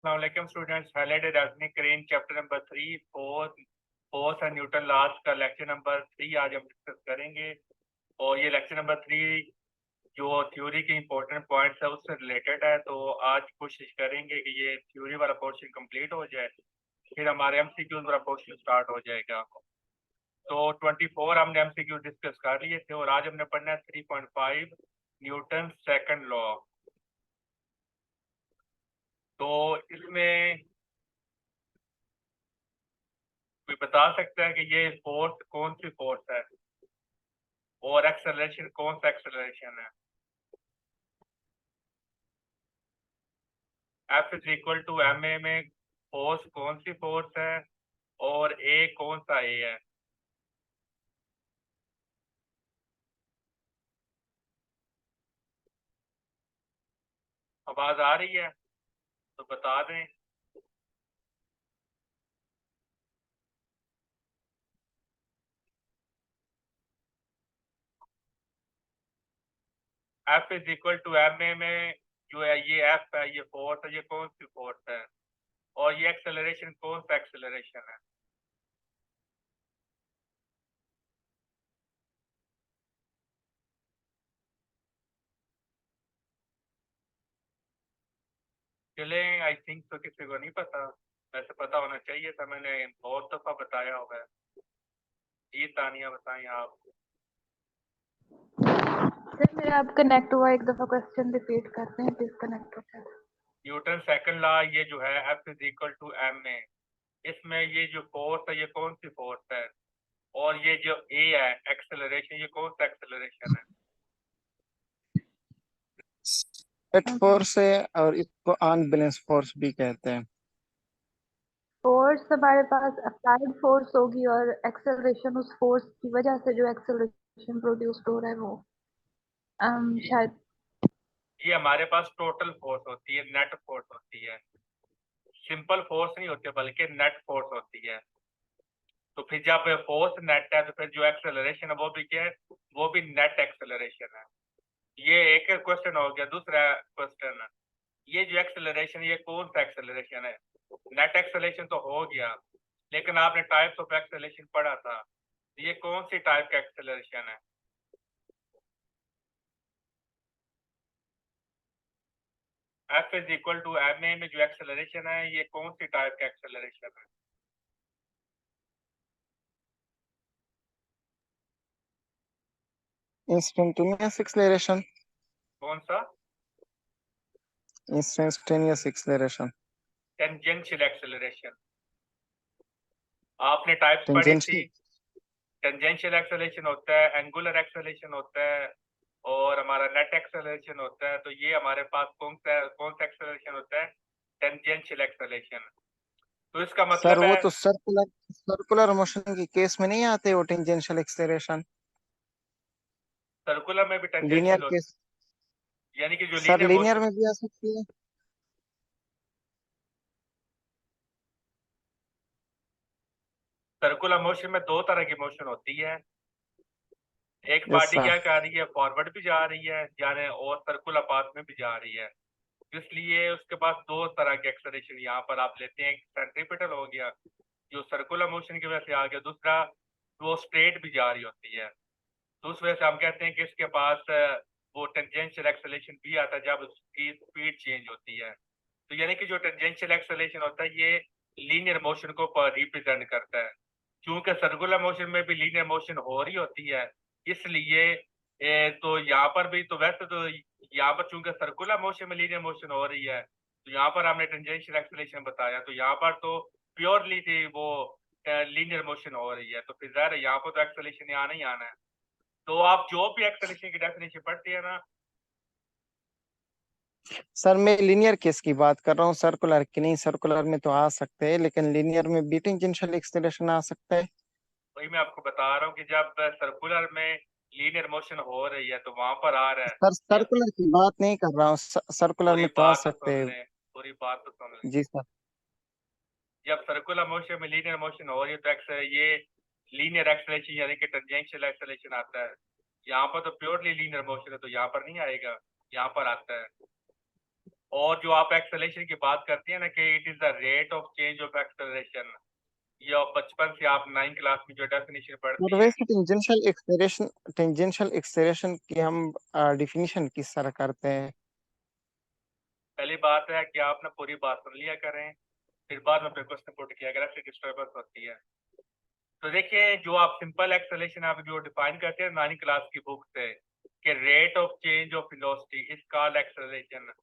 अस्सलामुअलैकुम students, highlighted रेजनिंग करें chapter number 3 force and Newton loss का लेक्चर नंबर 3 आज हम डिस्कस करेंगे। और ये लेक्चर नंबर 3 जो थ्योरी के इंपॉर्टेंट पॉइंट्स है उससे रिलेटेड है, तो आज कोशिश करेंगे कि ये थ्योरी वाला पोर्शन कंप्लीट हो जाए, फिर हमारे एमसीक्यूज वाला पोर्शन स्टार्ट हो जाएगा। तो 24 हमने एमसीक्यू डिस्कस कर लिए थे और आज हमने पढ़ना है 3.5 न्यूटन सेकंड लॉ। तो इसमें कोई बता सकता है कि ये फोर्स कौन सी फोर्स है और एक्सेलरेशन कौन सा एक्सेलरेशन है? F is equal to M A में फोर्स कौन सी फोर्स है और ए कौन सा ए है? आवाज आ रही है तो बता दें। F is equal to M A में जो है ये F है, ये फोर्स है, ये कौन सी फोर्स है और ये एक्सेलरेशन कौन सा एक्सेलरेशन है? चले, आई थिंक तो किसी को नहीं पता, वैसे पता होना चाहिए था, मैंने बहुत दफा बताया होगा। जी तानिया बताएं आप। सर मेरा आप कनेक्ट हुआ, एक दफा क्वेश्चन रिपीट करते हैं, डिस्कनेक्ट हो गया। न्यूटन सेकंड लॉ ये जो है F is equal to M A, इसमें ये जो फोर्स है ये कौन सी फोर्स है और ये जो ए है एक्सेलरेशन, ये कौन सा एक्सेलरेशन है? सेट फोर्स है और इसको अनबैलेंस फोर्स भी कहते हैं। फोर्स हमारे पास अप्लाइड फोर्स होगी और एक्सेलरेशन उस फोर्स की वजह से जो एक्सेलरेशन प्रोड्यूस हो रहा है वो शायद ये हमारे पास टोटल फोर्स होती है, नेट फोर्स होती है, सिंपल फोर्स नहीं होती बल्कि नेट फोर्स होती है। तो फिर जब फोर्स नेट है तो फिर जो एक्सेलरेशन है वो भी क्या है? वो भी नेट एक्सेलरेशन है। ये एक क्वेश्चन हो गया। दूसरा क्वेश्चन, ये जो एक्सेलरेशन ये कौन सा एक्सेलरेशन है? नेट एक्सेलरेशन तो हो गया, लेकिन आपने टाइप्स ऑफ एक्सेलरेशन पढ़ा था, ये कौन सी टाइप का एक्सेलरेशन है? F is equal to M A में जो एक्सेलरेशन है ये कौन सी टाइप का एक्सेलरेशन है? Instantaneous acceleration. कौन सा? Instantaneous acceleration. Tangential acceleration. आपने टाइप्स पढ़ी थी। टेंजेंशियल। टेंजेंशियल एक्सेलरेशन होता है, एंगुलर एक्सेलरेशन होता है और हमारा नेट एक्सेलरेशन होता है। तो ये हमारे पास कौन सा एक्सेलरेशन होता है? Tangential acceleration. तो इसका सर मतलब वो है तो सर्कुलर मोशन के केस में नहीं आते वो टेंजेंशियल एक्सेलरेशन। सर्कुलर में भी लीनियर टेंजेंशियल होता केस। है, यानी कि जो सर लीनियर लीनियर मोशन। में भी आ सकती है। सर्कुलर मोशन में दो तरह की मोशन होती है। एक यस पार्टी सर। क्या कर रही है, फॉरवर्ड भी जा रही है यानी और सर्कुलर पाथ में भी जा रही है, इसलिए उसके पास दो तरह के एक्सेलरेशन यहाँ पर आप लेते हैं। एक सेंट्रीपिटल हो गया जो सर्कुलर मोशन की वजह से आ गया, दूसरा वो स्ट्रेट भी जा रही होती है, तो उस वजह से हम कहते हैं कि इसके पास वो टेंजेंशियल एक्सेलरेशन भी आता है जब उसकी स्पीड चेंज होती है। तो यानी कि जो टेंजेंशियल एक्सेलरेशन होता है ये लीनियर मोशन को रिप्रेजेंट करता है। क्योंकि सर्कुलर मोशन में भी लीनियर मोशन हो रही होती है, इसलिए तो यहाँ पर भी तो वैसे तो यहाँ पर चूंकि सर्कुलर मोशन में लीनियर मोशन हो रही है तो यहाँ पर हमने टेंजेंशियल एक्सेलरेशन बताया, तो यहाँ पर तो प्योरली थी वो लीनियर मोशन हो रही है, तो फिर ज़ाहिर है यहाँ पर तो एक्सेलरेशन आना ही आना है। तो आप जो भी एक्सेलरेशन की डेफिनेशन पढ़ते हैं ना, सर मैं लीनियर केस की बात कर रहा हूँ, सर्कुलर की नहीं। सर्कुलर में तो आ सकते हैं लेकिन लीनियर में भी टेंजेंशियल एक्सेलरेशन आ सकता है। वही मैं आपको बता रहा हूँ कि जब सर्कुलर में लीनियर मोशन हो रही है तो वहां पर आ रहा है। सर या सर्कुलर की बात नहीं कर रहा हूँ, सर्कुलर पूरी में तो आ बात तो सकते सुन हैं। लें, पूरी बात तो सुन लें। जी सर। जब सर्कुलर मोशन में लीनियर मोशन हो रही है तो ये लीनियर एक्सेलरेशन यानी कि टेंजेंशियल एक्सेलरेशन आता है। यहाँ पर तो प्योरली लीनियर मोशन है तो यहाँ पर नहीं आएगा, यहाँ पर आता है। और जो आप एक्सेलरेशन की बात करती हैं ना कि it is the rate of change of acceleration, ये बचपन से आप 9th क्लास में जो डेफिनेशन और पढ़ती हैं। वैसे टेंजेंशियल एक्सेलरेशन की हम डिफिनीशन किस तरह करते हैं? पहली बात है कि आप ना पूरी बात सुन लिया करें, फिर बाद में क्वेश्चन पुट किया करें, फिर डिस्टर्बेंस होती है। तो देखिए, जो आप सिंपल एक्सेलरेशन आप जो डिफाइन करते हैं 9th क्लास की बुक से कि rate of change of velocity is called acceleration,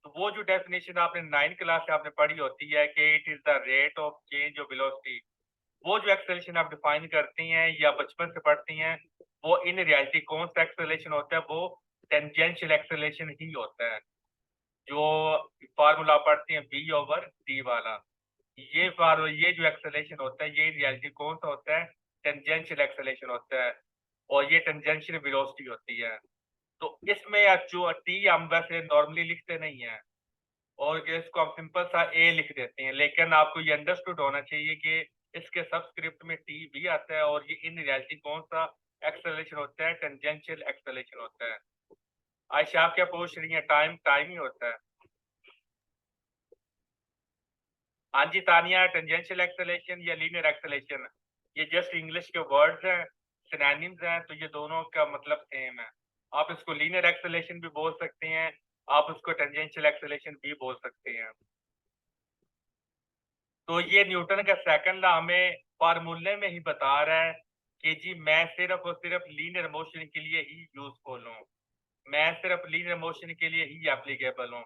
तो वो जो डेफिनेशन आपने 9th क्लास से आपने पढ़ी होती है कि it is the rate of change of velocity, वो जो एक्सेलरेशन आप डिफाइन करती हैं या बचपन से पढ़ती हैं, वो इन रियलिटी कौन सा एक्सेलरेशन होता है? वो टेंजेंशियल एक्सेलरेशन ही होता है। जो फार्मूला पढ़ती हैं v/d वाला, ये जो एक्सेलरेशन होता है, ये रियलिटी कौन सा होता है? टेंजेंशियल एक्सेलरेशन होता है, और ये टेंजेंशियल वेलोसिटी होती है। तो इसमें जो टी हम वैसे नॉर्मली लिखते नहीं है, और इसको हम सिंपल सा ए लिख देते हैं, लेकिन आपको ये अंडरस्टूड होना चाहिए कि इसके सबस्क्रिप्ट में टी भी आता है, और ये इन रियलिटी कौन सा एक्सेलरेशन होता है? टेंजेंशियल एक्सेलरेशन होता है। आयशा, आप क्या पूछ रही हैं? टाइम ही होता है। हाँ जी तानिया, टेंजेंशियल एक्सेलरेशन या लीनियर एक्सेलरेशन, ये जस्ट इंग्लिश के वर्ड्स हैं, सिनोनिम्स हैं, तो ये दोनों का मतलब सेम है। आप इसको लीनियर एक्सेलरेशन भी बोल सकते हैं, आप उसको टेंजेंशियल एक्सेलरेशन भी बोल सकते हैं। तो ये न्यूटन का सेकंड लॉ हमें फार्मूले में ही बता रहा है कि जी मैं सिर्फ और सिर्फ लीनियर मोशन के लिए ही यूजफुल हूँ, मैं सिर्फ लीनियर मोशन के लिए ही एप्लीकेबल हूँ,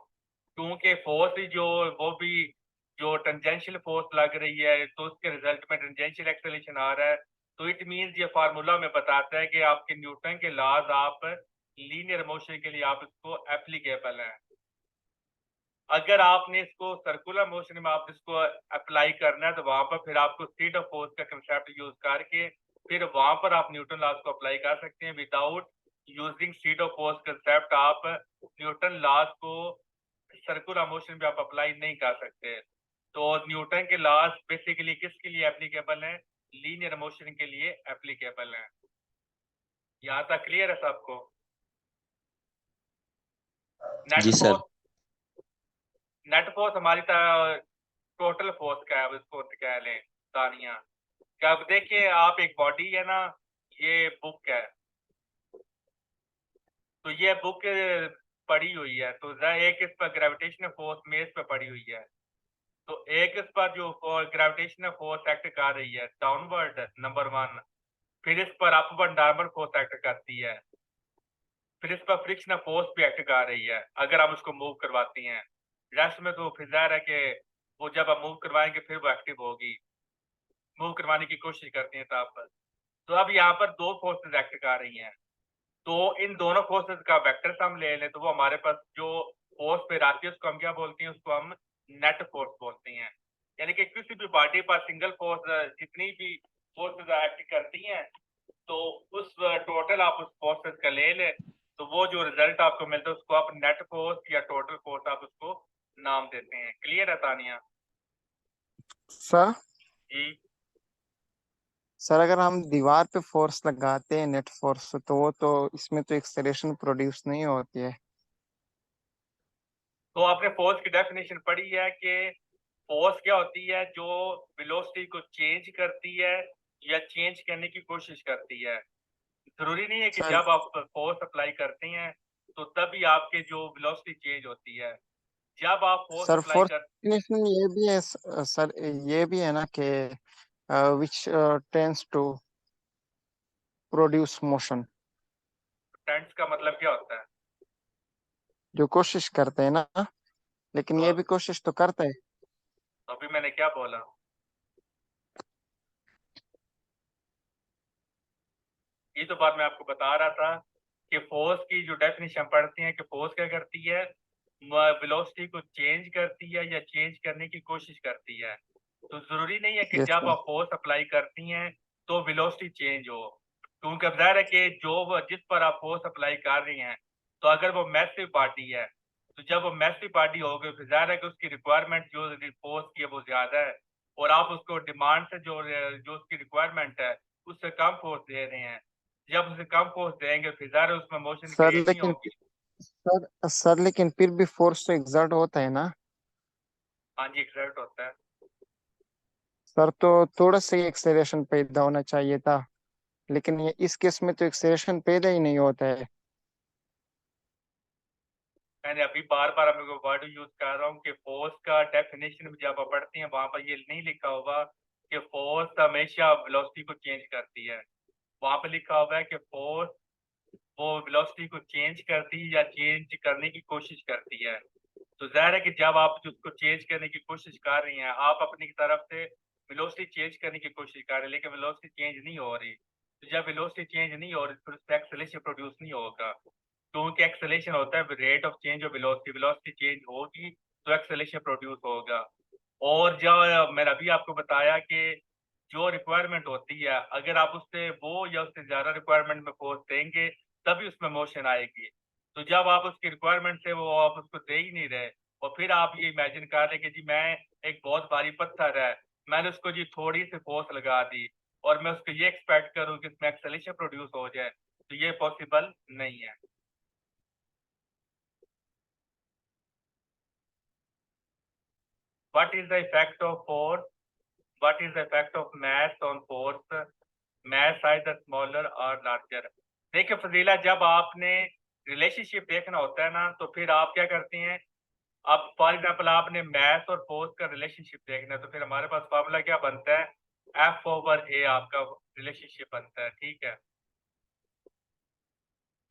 क्योंकि फोर्स जो वो भी जो टेंजेंशियल फोर्स लग रही है, तो उसके रिजल्ट में टेंजेंशियल एक्सेलरेशन आ रहा है। तो इट मींस ये फार्मूला में बताता है कि आपके न्यूटन के लॉज आप लीनियर मोशन के लिए आप इसको एप्लीकेबल हैं। अगर आपने इसको सर्कुलर मोशन में आप इसको अप्लाई करना है, तो वहां पर फिर आपको स्पीड ऑफ फोर्स का कंसेप्ट यूज करके फिर वहां पर आप न्यूटन लॉज को अप्लाई कर सकते हैं। Without using speed of force concept आप न्यूटन लॉज को सर्कुलर मोशन में आप अप्लाई नहीं कर सकते। तो न्यूटन के लॉज बेसिकली किसके लिए एप्लीकेबल हैं? लीनियर मोशन के लिए एप्लीकेबल हैं। यहाँ तक क्लियर है सबको? नेट जी सर। फोर्स, नेट फोर्स हमारी टोटल फोर्स का है, अब इसको कह लें तानिया। क्या अब देखिए, आप एक बॉडी है ना, ये बुक है, तो ये बुक पड़ी हुई है, तो एक इस पर ग्रेविटेशनल फोर्स मेज पे पड़ी हुई है, तो एक इस पर जो ग्रेविटेशनल फोर्स एक्ट कर रही है डाउनवर्ड नंबर 1, फिर इस पर अपवर्ड नॉर्मल फोर्स एक्ट करती है, फिर इस पर फ्रिक्शनल फोर्स भी एक्ट कर रही है अगर आप उसको मूव करवाती हैं। रेस्ट में तो फिर जाहिर है कि वो जब आप मूव करवाएंगे फिर वो एक्टिव होगी, मूव करवाने की कोशिश करती हैं तब पर। तो अब यहाँ पर दो फोर्सेस एक्ट कर रही हैं, तो इन दोनों फोर्सेस का वेक्टर हम ले लें, तो वो हमारे पास जो फोर्स पे आती है उसको हम क्या बोलते हैं? उसको हम नेट फोर्स बोलते हैं। यानी कि किसी भी बॉडी पर सिंगल फोर्स जितनी भी फोर्सेस एक्ट करती हैं, तो उस टोटल आप उस फोर्सेस का ले लें, तो वो जो रिजल्ट आपको मिलता है उसको आप नेट फोर्स या टोटल फोर्स आप उसको नाम देते हैं। क्लियर है तानिया सर जी? सर अगर हम दीवार पे फोर्स लगाते हैं नेट फोर्स, तो वो तो इसमें तो एक्सेलरेशन प्रोड्यूस नहीं होती है। तो आपने फोर्स की डेफिनेशन पढ़ी है कि फोर्स क्या होती है? जो वेलोसिटी को चेंज करती है या चेंज करने की कोशिश करती है। जरूरी नहीं है कि सर जब आप फोर्स अप्लाई करते हैं तो तभी आपके जो वेलोसिटी चेंज होती है। जब आप फोर्स सर अप्लाई फोर्स कर डेफिनेशन ये भी है सर, ये भी है ना कि which tends to produce motion, tends का मतलब क्या होता है? जो कोशिश करते हैं ना, लेकिन तो ये भी कोशिश तो करता है। अभी मैंने क्या बोला? ये तो बात मैं आपको बता रहा था कि फोर्स की जो डेफिनेशन पढ़ते हैं कि फोर्स क्या करती है? वेलोसिटी को चेंज करती है या चेंज करने की कोशिश करती है। तो जरूरी नहीं है कि यस जब सर। आप फोर्स अप्लाई करती हैं तो वेलोसिटी चेंज हो, क्योंकि अब जाहिर है कि जिस पर आप फोर्स अप्लाई कर रही हैं, तो अगर वो मैसिव बॉडी है, तो जब वो मैसिव बॉडी होगी फिर जाहिर है कि उसकी रिक्वायरमेंट जो फोर्स की है वो ज्यादा है, और आप उसको डिमांड से जो जो उसकी रिक्वायरमेंट है उससे कम फोर्स दे रहे हैं। जब उसे कम फोर्स देंगे फिर जाहिर है उसमें मोशन सर क्रिएट नहीं लेकिन होगी। सर लेकिन फिर भी फोर्स तो एग्जर्ट होता है ना। हाँ जी, एक्सर्ट होता है। सर तो थोड़ा सा ही एक्सेलरेशन पैदा होना चाहिए था, लेकिन ये इस केस में तो एक्सेलरेशन पैदा ही नहीं होता है। मैंने अभी बार बार अपने को वर्ड यूज कर रहा हूँ कि फोर्स का डेफिनेशन जब आप पढ़ते हैं वहां पर ये नहीं लिखा होगा कि फोर्स हमेशा वेलोसिटी को चेंज करती है। वहां पर लिखा हुआ है कि फोर्स वो वेलोसिटी को चेंज करती है या चेंज करने की कोशिश करती है। तो जाहिर है कि जब आप उसको चेंज करने की कोशिश कर रही हैं, आप अपनी तरफ से वेलोसिटी चेंज करने की कोशिश कर रहे हैं, लेकिन वेलोसिटी चेंज नहीं हो रही। तो जब वेलोसिटी चेंज नहीं हो रही, फिर उससे एक्सेलरेशन प्रोड्यूस नहीं होगा, क्योंकि एक्सेलरेशन होता है rate of change of velocity. Velocity change होगी तो एक्सेलरेशन प्रोड्यूस होगा। और जो मैंने अभी आपको बताया कि जो रिक्वायरमेंट होती है, अगर आप उससे वो या उससे ज्यादा रिक्वायरमेंट में फोर्स देंगे तभी उसमें मोशन आएगी। तो जब आप उसकी रिक्वायरमेंट से वो आप उसको दे ही नहीं रहे, और फिर आप ये इमेजिन कर रहे कि जी मैं एक बहुत भारी पत्थर है, मैंने उसको जी थोड़ी सी फोर्स लगा दी और मैं उसको ये एक्सपेक्ट करूं कि इसमें एक्सेलरेशन प्रोड्यूस हो जाए, तो ये पॉसिबल नहीं है। What is the effect of force? What is the effect of mass on force? Mass either smaller or larger? देखिए फजीला, जब आपने रिलेशनशिप देखना होता है ना, तो फिर आप क्या करती हैं? अब फॉर एग्जाम्पल आपने मैथ और फोर्स का रिलेशनशिप देखना है, तो फिर हमारे पास फॉर्मूला क्या बनता है? एफ ओवर ए आपका रिलेशनशिप बनता है, ठीक है।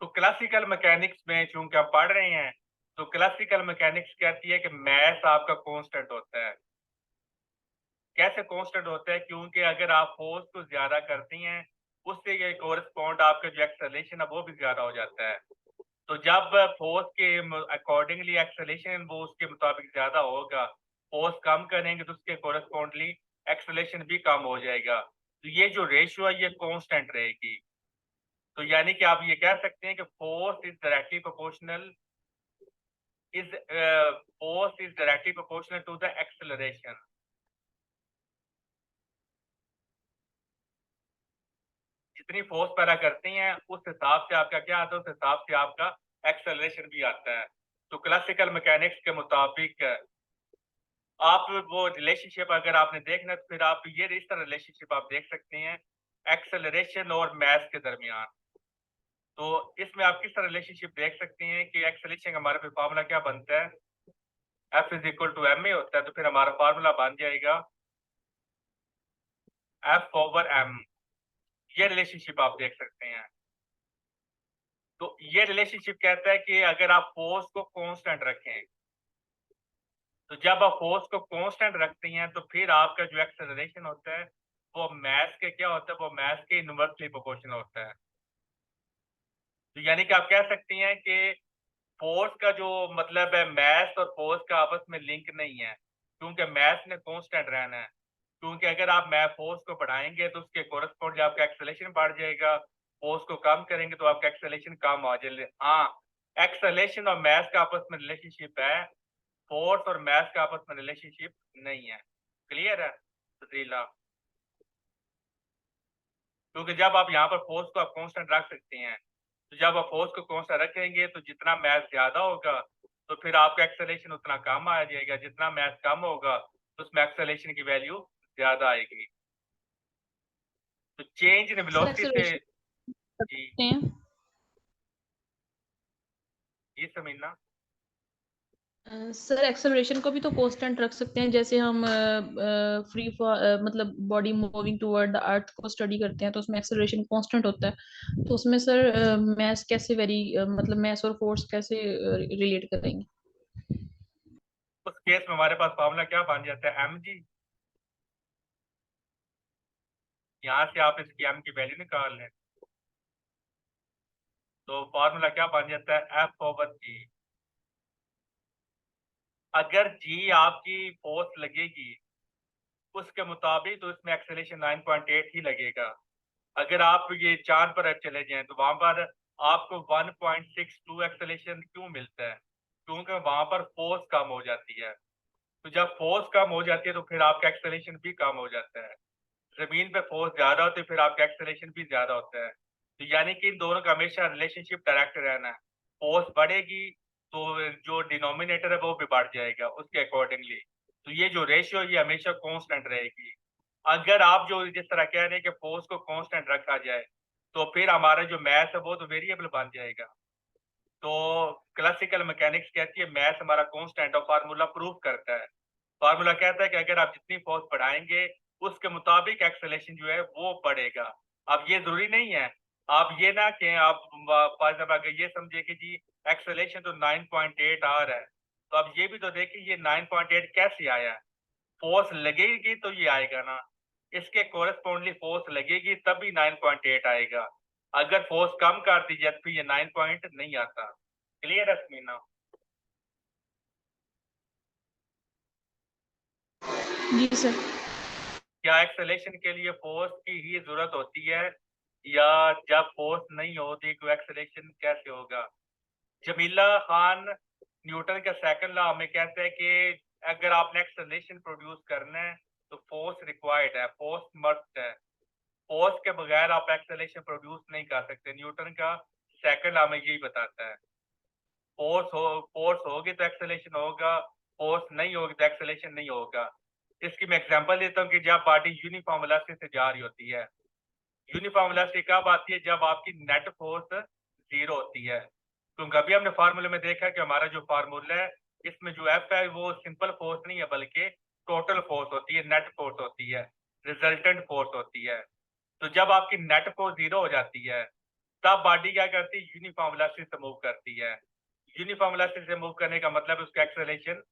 तो क्लासिकल मैकेनिक्स में चूंकि आप पढ़ रहे हैं, तो क्लासिकल मैकेनिक्स कहती है कि मैथ आपका कांस्टेंट होता है। कैसे कांस्टेंट होता है? क्योंकि अगर आप फोर्स को ज्यादा करती हैं, उससे ये कोरिस्पॉन्ड आपका जो एक्सेलरेशन है वो भी ज्यादा हो जाता है। तो जब फोर्स के अकॉर्डिंगली एक्सेलरेशन वो उसके मुताबिक ज्यादा होगा, फोर्स कम करेंगे तो उसके कोरिस्पॉन्डली एक्सेलरेशन भी कम हो जाएगा। तो ये जो रेशियो है ये कांस्टेंट रहेगी। तो यानी कि आप ये कह सकते हैं कि force is directly proportional is force is directly proportional to the acceleration. जितनी फोर्स पैदा करती हैं उस हिसाब से आपका क्या आता है, उस हिसाब से आपका एक्सेलरेशन भी आता है। तो क्लासिकल मैकेनिक्स के मुताबिक आप वो रिलेशनशिप अगर आपने देखना है, तो फिर आप ये इस तरह रिलेशनशिप आप देख सकते हैं एक्सेलरेशन और मास के दरमियान। तो इसमें आप किस तरह रिलेशनशिप देख सकते हैं कि एक्सेलरेशन का हमारे फार्मूला क्या बनता है? F is equal to M A होता है। तो फिर हमारा फार्मूला बन जाएगा एफ ओवर एम। ये रिलेशनशिप आप देख सकते हैं। तो ये रिलेशनशिप कहता है कि अगर आप फोर्स को कांस्टेंट रखें, तो जब आप फोर्स को कांस्टेंट रखती हैं, तो फिर आपका जो एक्सेलरेशन होता है वो मास के क्या होता है? वो मास के इनवर्सली प्रोपोर्शनल होता है। तो यानी कि आप कह सकती हैं कि फोर्स का जो मतलब है, मास और फोर्स का आपस में लिंक नहीं है, क्योंकि मास ने कांस्टेंट रहना है। क्योंकि अगर आप मैं फोर्स को बढ़ाएंगे तो उसके कोरस्पॉन्ड आपका एक्सेलरेशन बढ़ जाएगा, फोर्स को कम करेंगे तो आपका एक्सेलरेशन कम आ जाएगा। हाँ, एक्सेलरेशन और मास का आपस में रिलेशनशिप है, फोर्स और मास का आपस में रिलेशनशिप नहीं है। क्लियर है तफसीला? क्योंकि जब आप यहाँ पर फोर्स को आप कांस्टेंट रख सकते हैं, तो जब आप फोर्स को कांस्टेंट रखेंगे तो जितना मास ज्यादा होगा तो फिर आपका एक्सेलरेशन उतना कम आ जाएगा, जितना मास कम होगा तो उसमें एक्सेलरेशन की वैल्यू ज्यादा आएगी। तो चेंज इन सर वेलोसिटी से एक्सेलरेशन जी करते हैं। ये समझना। सर एक्सेलरेशन को भी तो कांस्टेंट रख सकते हैं, जैसे हम फ्री मतलब body moving toward the earth को स्टडी करते हैं तो उसमें एक्सेलरेशन कांस्टेंट होता है। तो उसमें सर मैस कैसे वेरी मतलब मैस और फोर्स कैसे रिलेट करेंगे? उस केस में हमारे पास फॉर्मूला क्या बन जाता है? M G. यहाँ से आप इसकी एम की वैल्यू निकाल लें, तो फॉर्मूला क्या बन जाता है? एफ ओवर जी। अगर जी आपकी फोर्स लगेगी उसके मुताबिक तो इसमें एक्सेलरेशन 9.8 ही लगेगा। अगर आप ये चांद पर चले जाएं तो वहां पर आपको 1.62 एक्सेलरेशन क्यों मिलता है? क्योंकि वहां पर फोर्स कम हो जाती है। तो जब फोर्स कम हो जाती है तो फिर आपका एक्सेलरेशन भी कम हो जाता है। जमीन पे फोर्स ज्यादा होती है, फिर आपका एक्सेलरेशन भी ज्यादा होता है। तो यानी कि इन दोनों का हमेशा रिलेशनशिप डायरेक्ट रहना है। फोर्स बढ़ेगी तो जो डिनोमिनेटर है वो भी बढ़ जाएगा उसके अकॉर्डिंगली। तो ये जो रेशियो ये हमेशा कांस्टेंट रहेगी। अगर आप जो जिस तरह कह रहे हैं कि फोर्स को कांस्टेंट रखा जाए तो फिर हमारा जो मैथ है वो तो वेरिएबल बन जाएगा। तो क्लासिकल मैकेनिक्स कहती है मैथ हमारा कांस्टेंट और फार्मूला प्रूव करता है। फार्मूला कहता है कि अगर आप जितनी फोर्स बढ़ाएंगे उसके मुताबिक एक्सेलेरेशन जो है वो बढ़ेगा। अब ये जरूरी नहीं है, आप ये ना कि आप फॉर एग्जाम्पल अगर ये समझे कि जी एक्सेलेरेशन तो 9.8 आ रहा है, तो अब ये भी तो देखिए ये 9.8 कैसे आया है। फोर्स लगेगी तो ये आएगा ना, इसके कोरेस्पोंडली फोर्स लगेगी तभी 9.8 आएगा। अगर फोर्स कम कर दी जाए तो ये 9 पॉइंट नहीं आता। क्लियर है समीना? जी सर। क्या एक्सेलेरेशन के लिए फोर्स की ही जरूरत होती है, या जब फोर्स नहीं होती तो एक्सेलेरेशन कैसे होगा? जमीला खान न्यूटन का सेकंड लॉ हमें कहते हैं कि अगर आपने एक्सेलेरेशन प्रोड्यूस करना है तो फोर्स रिक्वायर्ड है, फोर्स मस्ट है। फोर्स के बगैर आप एक्सेलेरेशन प्रोड्यूस नहीं कर सकते। न्यूटन का सेकंड लॉ हमें यही बताता है। फोर्स होगी तो एक्सेलेरेशन होगा, फोर्स नहीं होगी तो एक्सेलेरेशन नहीं होगा। इसकी मैं एग्जांपल देता हूँ कि जब बॉडी यूनिफॉर्म वेलोसिटी से जा रही होती है, यूनिफॉर्म वेलोसिटी कब आती है? जब आपकी नेट फोर्स जीरो होती है। क्योंकि अभी हमने फार्मूले में देखा कि हमारा जो फार्मूला है इसमें जो एफ है वो सिंपल फोर्स नहीं है बल्कि टोटल फोर्स होती है, नेट फोर्स होती है, रिजल्टेंट फोर्स होती है। तो जब आपकी नेट फोर्स जीरो हो जाती है तब बॉडी क्या करती है? यूनिफॉर्म वेलोसिटी से मूव करती है। यूनिफॉर्म वेलोसिटी से मूव करने का मतलब उसका एक्सेलरेशन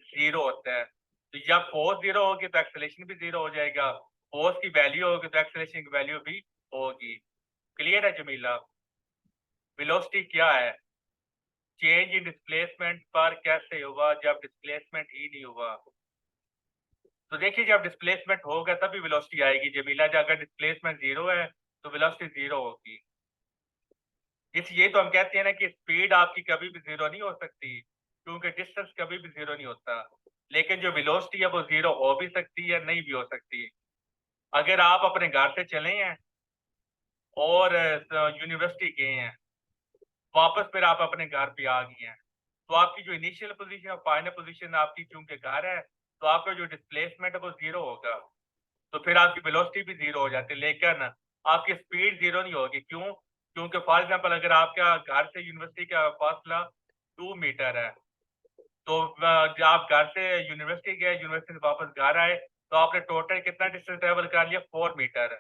जीरो होता है। तो जब फोर्स जीरो होगी तो एक्सेलरेशन भी जीरो हो जाएगा, फोर्स की वैल्यू होगी तो एक्सेलरेशन की वैल्यू भी होगी। क्लियर है जमीला? वेलोसिटी क्या है? चेंज इन डिस्प्लेसमेंट पर कैसे हुआ जब डिस्प्लेसमेंट ही नहीं हुआ? तो देखिए जब डिस्प्लेसमेंट होगा तभी वेलोसिटी आएगी जमीला। जब अगर डिस्प्लेसमेंट जीरो है तो वेलोसिटी जीरो होगी। ये तो हम कहते हैं ना कि स्पीड आपकी कभी भी जीरो नहीं हो सकती क्योंकि डिस्टेंस कभी भी जीरो नहीं होता। लेकिन जो वेलोसिटी है वो जीरो हो भी सकती है, नहीं भी हो सकती। अगर आप अपने घर से चले हैं और यूनिवर्सिटी गए हैं, वापस फिर आप अपने घर पे आ गए हैं, तो आपकी जो इनिशियल पोजीशन और फाइनल पोजीशन आपकी चूंकि घर है तो आपका जो डिस्प्लेसमेंट है वो जीरो होगा। तो फिर आपकी वेलोसिटी भी जीरो हो जाती है, लेकिन आपकी स्पीड जीरो नहीं होगी। क्यों? क्योंकि फॉर एग्जांपल अगर आपका घर से यूनिवर्सिटी का फासला 2 मीटर है, तो जब आप घर से यूनिवर्सिटी गए, यूनिवर्सिटी से वापस घर आए, तो आपने टोटल कितना डिस्टेंस ट्रेवल कर लिया? 4 मीटर।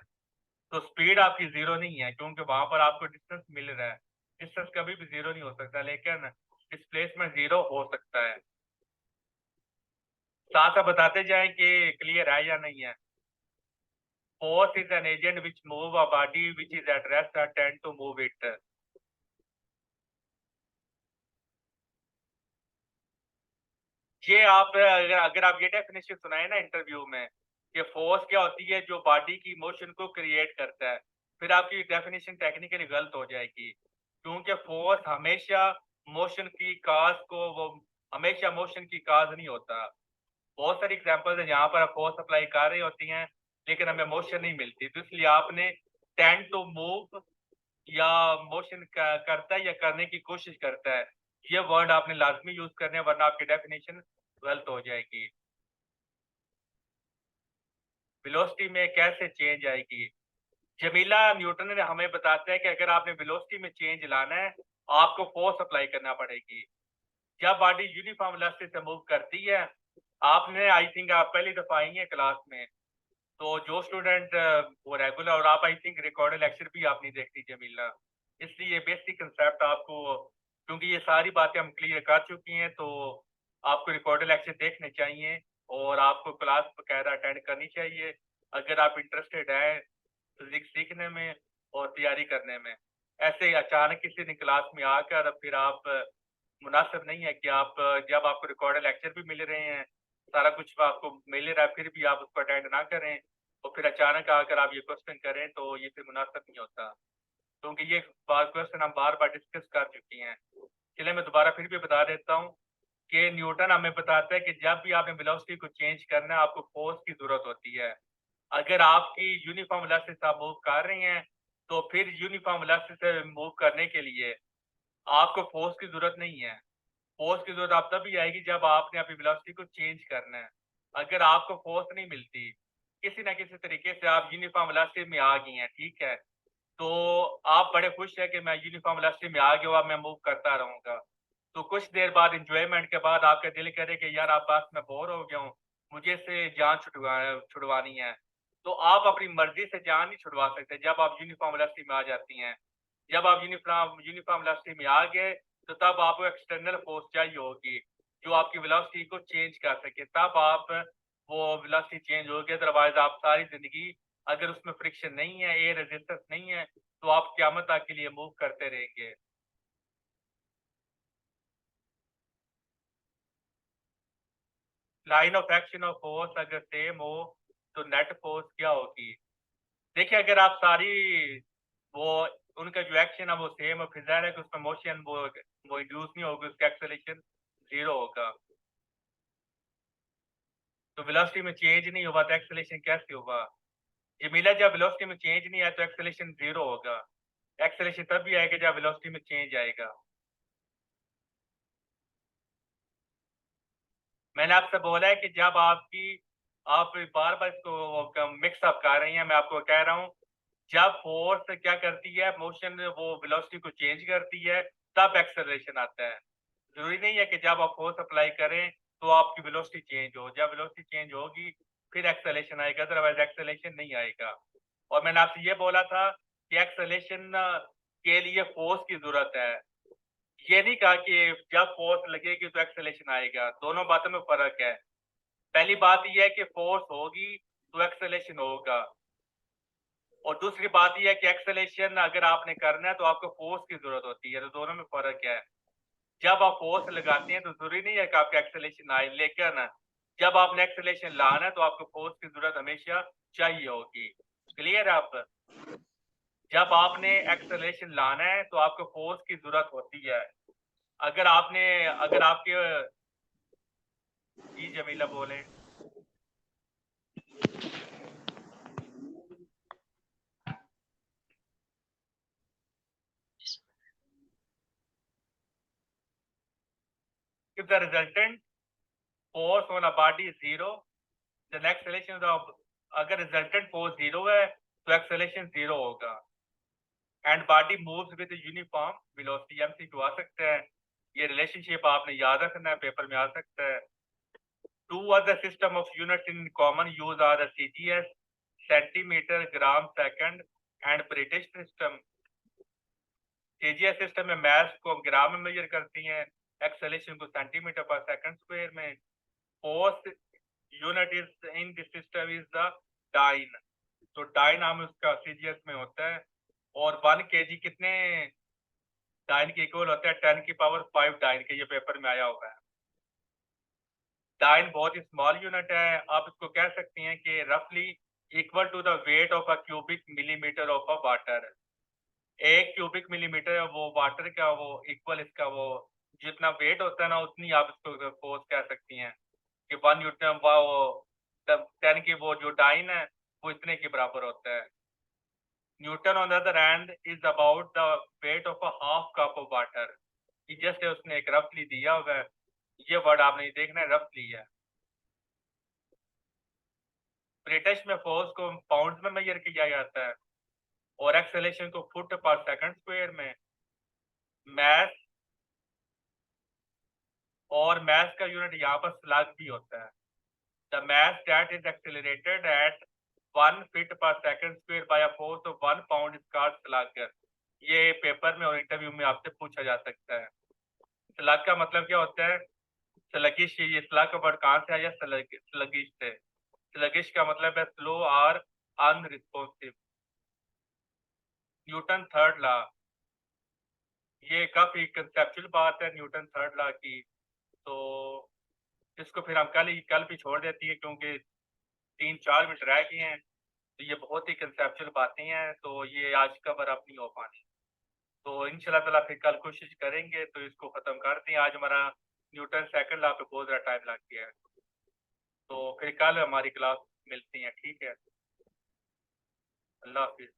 तो स्पीड आपकी जीरो नहीं है क्योंकि वहां पर आपको डिस्टेंस मिल रहा है। डिस्टेंस कभी भी जीरो नहीं हो सकता, लेकिन डिस्प्लेसमेंट जीरो हो सकता है। साथ आप बताते जाएं कि क्लियर है या नहीं है। Force is an agent which move a body which is at rest or tend to move it. ये आप अगर आप ये डेफिनेशन सुनाए ना इंटरव्यू में कि फोर्स क्या होती है? जो बॉडी की मोशन को क्रिएट करता है, फिर आपकी डेफिनेशन टेक्निकली गलत हो जाएगी क्योंकि फोर्स हमेशा मोशन की काज को वो हमेशा मोशन की काज नहीं होता। बहुत सारी एग्जांपल्स है जहाँ पर आप फोर्स अप्लाई कर रही होती हैं लेकिन हमें मोशन नहीं मिलती, तो इसलिए आपने टेंड टू मूव या मोशन करता है या करने की कोशिश करता है, ये वर्ड आपने लाजमी यूज करने हैं वरना आपकी डेफिनेशन गलत हो जाएगी। वेलोसिटी में कैसे चेंज आएगी? जमीला न्यूटन ने हमें बताता है कि अगर आपने वेलोसिटी में चेंज लाना है आपको फोर्स अप्लाई करना पड़ेगी। जब बॉडी यूनिफॉर्म वेलोसिटी से मूव करती है, आपने आई थिंक आप पहली दफा आई है क्लास में, तो जो स्टूडेंट वो रेगुलर और आप आई थिंक रिकॉर्डेड लेक्चर भी आप नहीं देखती जमीला, इसलिए बेसिक कंसेप्ट आपको, क्योंकि ये सारी बातें हम क्लियर कर चुकी हैं, तो आपको रिकॉर्डेड लेक्चर देखने चाहिए और आपको क्लास वगैरह अटेंड करनी चाहिए अगर आप इंटरेस्टेड हैं फिजिक्स सीखने में और तैयारी करने में। ऐसे ही अचानक किसी दिन क्लास में आकर फिर आप मुनासिब नहीं है कि आप जब आपको रिकॉर्डेड लेक्चर भी मिल रहे हैं, सारा कुछ आपको मिल रहा है, फिर भी आप उसको अटेंड ना करें और फिर अचानक आकर आप ये क्वेश्चन करें तो ये फिर मुनासिब नहीं होता, क्योंकि ये क्वेश्चन हम बार बार डिस्कस कर चुकी हैं। चलिए मैं दोबारा फिर भी बता देता हूँ कि न्यूटन हमें बताता है कि जब भी आपने वेलोसिटी को चेंज करना है आपको फोर्स की जरूरत होती है। अगर आपकी यूनिफॉर्म वेलोसिटी से आप मूव कर रही हैं तो फिर यूनिफॉर्म वेलोसिटी से मूव करने के लिए आपको फोर्स की जरूरत नहीं है। फोर्स की जरूरत आप तभी आएगी जब आपने अपनी वेलोसिटी को चेंज करना है। अगर आपको फोर्स नहीं मिलती, किसी ना किसी तरीके से आप यूनिफॉर्म वेलोसिटी में आ गई हैं, ठीक है, तो आप बड़े खुश हैं कि मैं यूनिफॉर्म वेलोसिटी में आ गया हूँ, अब मैं मूव करता रहूंगा। तो कुछ देर बाद एंजॉयमेंट के बाद आपका दिल करे कि यार आप बस मैं बोर हो गया हूँ, मुझे इससे जान छुड़वानी है। तो आप अपनी मर्जी से जान नहीं छुड़वा सकते जब आप यूनिफॉर्म वेलोसिटी में आ जाती हैं। जब आप यूनिफॉर्म वेलोसिटी में आ गए, तो तब आपको एक्सटर्नल फोर्स चाहिए होगी जो आपकी वेलोसिटी को चेंज कर सके, तब आप वो वेलोसिटी चेंज होगी। अदरवाइज आप सारी जिंदगी अगर उसमें फ्रिक्शन नहीं है, एयर रेजिस्टेंस नहीं है, तो आप क़यामत तक के लिए मूव करते रहेंगे। Line of action of force अगर सेम हो तो नेट फोर्स क्या होगी? देखिए, अगर आप सारी वो उनका जो एक्शन है वो सेम है, फिर ज़ाहिर है कि उसमें मोशन वो इंड्यूस नहीं होगी, उसका एक्सेलरेशन 0 होगा। तो वेलोसिटी में चेंज नहीं हुआ तो एक्सेलरेशन कैसे होगा? जमीला, जब वेलोसिटी में चेंज नहीं आया तो एक्सेलरेशन 0 होगा। एक्सेलरेशन तब भी आएगा जब वेलोसिटी में चेंज आएगा। मैंने आपसे बोला है कि जब आप बार-बार इसको मिक्स अप कर रही हैं, मैं आपको कह रहा हूँ, जब फोर्स क्या करती है, मोशन वो वेलोसिटी को चेंज करती है, तब एक्सेलरेशन आता है। ज़रूरी नहीं है कि जब आप फोर्स अप्लाई करें, तो आपकी वेलोसिटी चेंज हो। जब वेलोसिटी चेंज होगी, फिर एक्सेलरेशन आएगा, अदरवाइज़ एक्सेलरेशन नहीं आएगा। और मैंने आपसे ये बोला था कि एक्सेलरेशन के लिए फोर्स की ज़रूरत है। ये नहीं कहा कि जब फोर्स लगेगी तो एक्सेलरेशन आएगा, दोनों बातों में फ़र्क है। पहली बात ये है कि फोर्स होगी, तो एक्सेलरेशन होगा। और दूसरी बात ये है कि एक्सेलरेशन अगर आपने करना है तो आपको फोर्स की ज़रूरत होती है, तो दोनों में फ़र्क है। जब आप फोर्स लगाते हैं तो ज़रूरी नहीं है कि आपका एक्सेलरेशन आए, लेकिन जब आपने एक्सेलरेशन लाना है तो आपको फोर्स की ज़रूरत हमेशा चाहिए होगी। क्लियर है आप? जब आपने एक्सेलरेशन लाना है तो आपको फोर्स की ज़रूरत होती है। अगर आपके जी, जमीला बोलें। If the resultant force on a body is 0, then acceleration of अगर रिजल्टेंट फोर्स 0 है तो एक्सेलरेशन 0 होगा। And body moves with uniform velocity. MCQ आ सकता है, ये रिलेशनशिप आपने याद रखना है, पेपर में आ सकता है। Two other system of units in common use are the CGS, centimetre, gram, second and British system. CGS system में मास को ग्राम में मेजर करती हैं, एक्सेलरेशन को सेंटीमीटर पर सेकंड स्क्वायर में। Force unit is in this system is the dyne. तो dyne नाम उसका सीजीएस में होता है। और 1 केजी कितने डाइन के इक्वल होता है? 10 की पावर 5 डाइन के, ये पेपर में आया हुआ है। डाइन बहुत ही स्मॉल यूनिट है। आप इसको कह सकते हैं कि रफली equal to the weight of a cubic millimetre of a water. 1 cubic millimetre है वो वाटर का, वो इक्वल इसका वो जितना वेट होता है ना, उतनी आप इसको फोर्स कह सकती हैं कि 1 न्यूटन वो 10 की वो जो डाइन है वो इतने के बराबर होता है। Newton on the other hand is about the weight of a half cup of water. जैसे उसने एक रफली दिया हुआ है, ये वर्ड आपने देखना है, रफली है। ब्रिटिश में फोर्स को पाउंड में मेजर किया जाता है और एक्सेलरेशन को फुट पर सेकंड स्क्वायर में। मैथ और मैथ का यूनिट यहाँ पर स्लग भी होता है। The mass that is accelerated at 1 feet per second square by a force of 1 pound is called slug. ये पेपर में और इंटरव्यू में आपसे पूछा जा सकता है। स्लग का मतलब क्या होता है? स्लगिश। ये स्लग का वर्ड कहाँ से आया? स्लगिश से। स्लगिश का मतलब है स्लो और अनरिस्पॉन्सिव। न्यूटन थर्ड लॉ, ये काफी कंसेप्चुअल बात है न्यूटन थर्ड लॉ की। तो इसको फिर हम कल भी छोड़ देती है, क्योंकि 3-4 मिनट रह गए हैं। तो ये बहुत ही कंसेप्चुअल बातें हैं, तो ये आज कवर अब नहीं हो पानी। तो इंशाल्लाह ताला फिर कल कोशिश करेंगे तो इसको खत्म करते हैं। आज हमारा न्यूटन सेकंड लॉ पे बहुत ज़्यादा टाइम लग गया है, तो फिर कल हमारी क्लास मिलती है, ठीक है? अल्लाह हाफिज़।